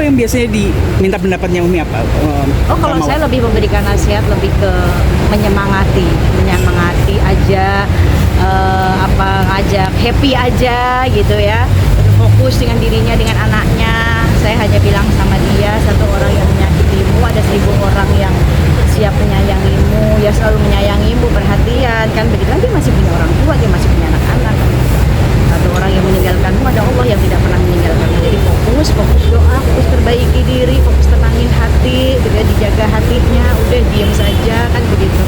apa yang biasanya diminta pendapatnya Umi apa? Kalau saya lebih memberikan nasihat, lebih ke menyemangati aja, ngajak happy aja gitu ya, fokus dengan dirinya, dengan anaknya. Saya hanya bilang sama dia, satu orang yang menyakitimu, ada 1000 orang yang siap menyayangimu, ya selalu menyayangimu, perhatian kan begitu. Kan dia masih punya orang tua, dia masih punya anak-anak. Satu orang yang meninggalkanmu, ada Allah yang tidak pernah meninggalkanmu. Jadi fokus doa, fokus perbaiki diri, fokus tenangin hati, udah dijaga hatinya, udah diam saja kan begitu.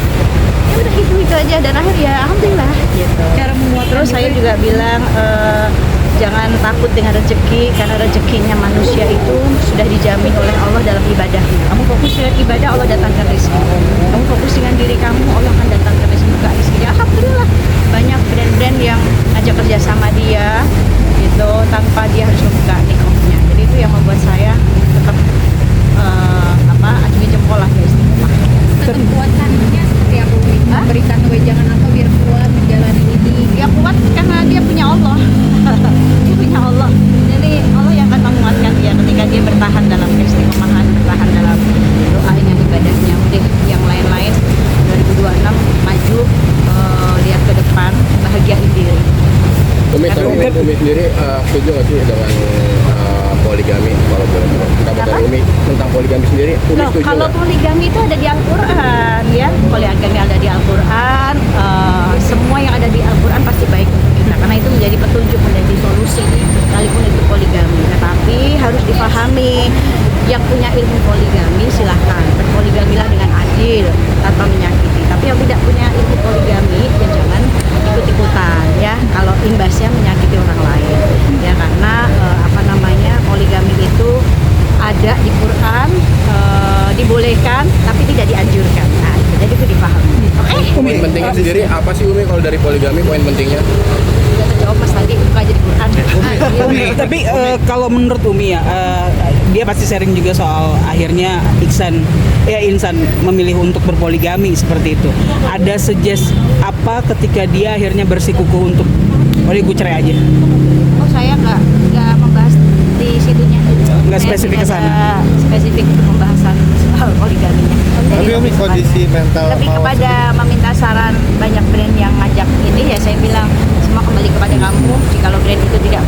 Ya udah itu aja, dan akhir ya alhamdulillah gitu. Cara menguatkan Terus saya juga bilang jangan takut dengan rezeki, karena rezekinya manusia itu sudah dijamin oleh Allah dalam ibadahnya. Kamu fokus dengan ibadah, Allah datangkan rezeki. Kamu fokus dengan diri kamu, Allah akan datangkan rezeki, buka rezekinya. Alhamdulillah banyak brand-brand yang ngajak kerja sama dia gitu tanpa dia harus membuka nikahnya. Jadi itu yang membuat saya tetap acungi jempol lah ya istimewa. Kekuatannya seperti apa Umi? Berikan wejangan apa biar kuat menjalani ini? Dia kuat karena dia punya Allah. Dia punya Allah. Jadi Allah yang akan menguatkan dia ketika dia bertahan dalam keistiqomahan, bertahan dalam doanya, ibadahnya. Udah yang lain-lain 2026 maju, lihat ke depan, bahagiain diri. Umi sendiri setuju nggak sih dengan poligami? Kalau boleh tahu pendapat dari Umi tentang poligami sendiri, Umi Loh, setuju kalau nggak? poligami itu ada di Al-Quran ya. Poligami ada di Al-Quran. Semua yang ada di Al-Quran pasti baik untuk kita, karena itu menjadi petunjuk, menjadi solusi sekalipun itu poligami. Tetapi harus dipahami, yang punya ilmu poligami silahkan berpoligamilah dengan adil tanpa menyakiti. Tapi yang tidak punya ilmu poligami ya jangan ikut-ikutan ya, kalau imbasnya menyakiti orang lain ya, karena poligami itu ada di Quran, dibolehkan tapi tidak dianjurkan. Nah, jadi itu dipahami. Oke? Poin pentingnya sendiri apa sih Umi kalau dari poligami, poin pentingnya? Udah terjawab Mas tadi, buka aja di Quran. Tapi kalau menurut Umi ya, dia pasti sharing juga soal akhirnya insan memilih untuk berpoligami seperti itu. Ada suggest apa ketika dia akhirnya bersikukuh untuk gue cerai aja? Oh, saya nggak membahas di situnya. Nggak Saya spesifik tidak ke sana. ada spesifik pembahasan soal poligaminya. Tapi Umi kondisi mental Lebih Mawar kepada meminta saran banyak brand yang ngajak ini ya, saya bilang semua kembali kepada kamu. Jikalau brand itu tidak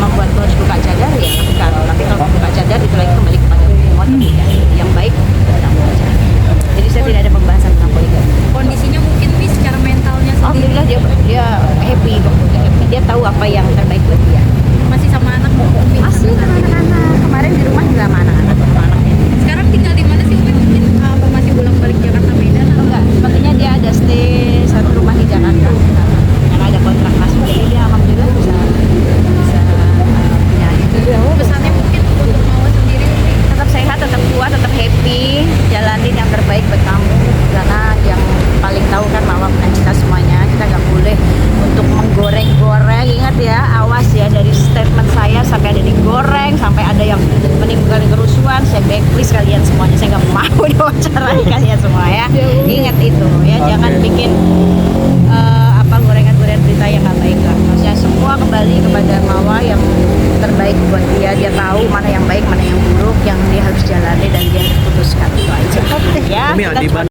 membuatmu harus buka cadar ya lakukan. Tapi kalau buka cadar itu lagi kembali kepada mau atau tidak. Yang baik kamu aja. Jadi saya tidak ada pembahasan tentang poligami. Kondisinya mungkin Umi secara mentalnya sendiri Alhamdulillah dia happy, pokoknya happy. Dia tahu apa yang terbaik buat dia. masih sama anak Umi? Masih sama anak-anak. Kemarin di rumah juga sama anak-anak, sama anaknya. Sekarang tinggal di mana sih Umi? Mungkin apa masih bolak-balik Jakarta Medan? Oh, enggak, sepertinya dia ada stay satu rumah di Jakarta. Yang ada kontrak masuk, jadi dia alhamdulillah bisa punya itu. Pesannya mungkin untuk Mawar sendiri Umi? Tetap sehat, tetap kuat, tetap happy, jalanin yang terbaik buat kamu. Karena yang paling tahu kan Mama bukan kita semuanya. Kita nggak boleh untuk menggoreng-goreng. Ingat ya, awas ya, dari statement saya sampai ada digoreng, sampai ada yang menimbulkan kerusuhan. Saya backlist kalian semuanya. Saya nggak mau diwawancarai kalian semua ya. Ingat itu ya, jangan bikin gorengan-gorengan berita yang nggak baik lah. Maksudnya semua kembali kepada Mawa yang terbaik buat dia. Dia tahu mana yang baik, mana yang buruk, yang dia harus jalani dan dia harus putuskan itu aja. Ya. Umi, Kita di cuma